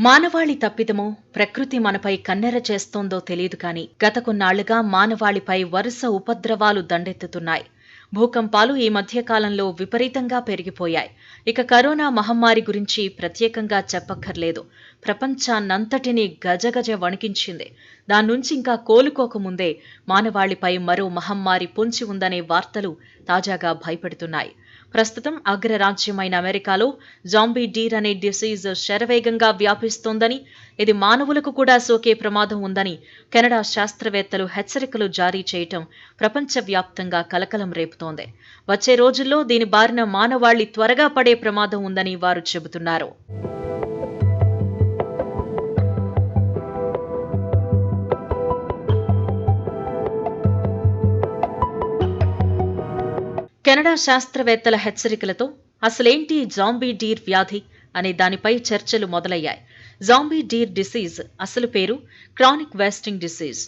మానవాళి తప్పిదమో ప్రకృతి మనపై కన్నెర చేస్తోందో తెలియదు కాని గత కొన్నాళ్లుగా మానవాళిపై వరుస ఉపద్రవాలు దండెత్తుతున్నాయి. భూకంపాలు ఈ మధ్యకాలంలో విపరీతంగా పెరిగిపోయాయి. ఇక కరోనా మహమ్మారి గురించి ప్రత్యేకంగా చెప్పక్కర్లేదు. ప్రపంచాన్నంతటినీ గజగజ వణికించింది. దాన్నుంచి ఇంకా కోలుకోకముందే మానవాళిపై మరో మహమ్మారి పొంచి ఉందనే వార్తలు తాజాగా భయపెడుతున్నాయి. ప్రస్తుతం అగ్రరాజ్యమైన అమెరికాలో జాంబీ డీర్ అనే డిసీజ్ శరవేగంగా వ్యాపిస్తోందని, ఇది మానవులకు కూడా సోకే ప్రమాదం ఉందని కెనడా శాస్త్రవేత్తలు హెచ్చరికలు జారీ చేయటం ప్రపంచవ్యాప్తంగా కలకలం రేపుతోంది. వచ్చే రోజుల్లో దీని బారిన మానవాళి త్వరగా పడే ప్రమాదం ఉందని వారు చెబుతున్నారు. కెనడా శాస్త్రవేత్తల హెచ్చరికలతో అసలేంటి జాంబీ డీర్ వ్యాధి అనే దానిపై చర్చలు మొదలయ్యాయి. జాంబీ డీర్ డిసీజ్ అసలు పేరు క్రానిక్ వేస్టింగ్ డిసీజ్.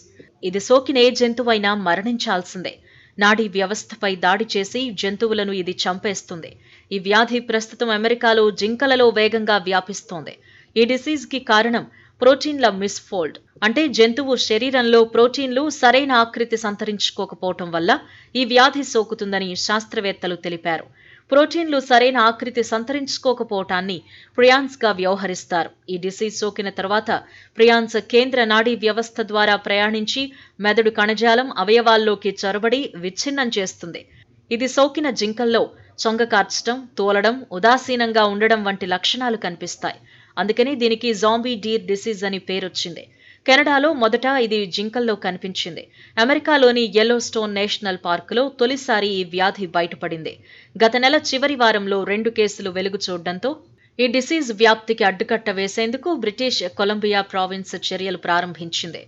ఇది సోకిన ఏ జంతువైనా మరణించాల్సిందే. నాడీ వ్యవస్థపై దాడి చేసి జంతువులను ఇది చంపేస్తుంది. ఈ వ్యాధి ప్రస్తుతం అమెరికాలో జింకలలో వేగంగా వ్యాపిస్తోంది. ఈ డిసీజ్ కి కారణం ప్రోటీన్ల మిస్ఫోల్డ్, అంటే జంతువు శరీరంలో ప్రోటీన్లు సరైన ఆకృతి సంతరించుకోకపోవటం వల్ల ఈ వ్యాధి సోకుతుందని శాస్త్రవేత్తలు తెలిపారు. ప్రోటీన్లు సరైన ఆకృతి సంతరించుకోకపోవటాన్ని ప్రియాన్స్ గా వ్యవహరిస్తారు. ఈ డిసీజ్ సోకిన తర్వాత ప్రియాన్స్ కేంద్ర నాడీ వ్యవస్థ ద్వారా ప్రయాణించి మెదడు కణజాలం అవయవాల్లోకి చొరబడి విచ్ఛిన్నం చేస్తుంది. ఇది సోకిన జింకల్లో చొంగ కార్చడం, తోలడం, ఉదాసీనంగా ఉండడం వంటి లక్షణాలు కనిపిస్తాయి. అందుకని దీనికి జాంబీ డీర్ డిసీజ్ అని పేరొచ్చింది. కెనడాలో మొదట ఇది జింకల్లో కనిపించింది. అమెరికాలోని యెల్లోస్టోన్ నేషనల్ పార్కులో తొలిసారి ఈ వ్యాధి బయటపడింది. గత నెల చివరి వారంలో 2 కేసులు వెలుగు చూడడంతో ఈ డిసీజ్ వ్యాప్తికి అడ్డుకట్ట వేసేందుకు బ్రిటిష్ కొలంబియా ప్రావిన్స్ చర్యలు ప్రారంభించింది.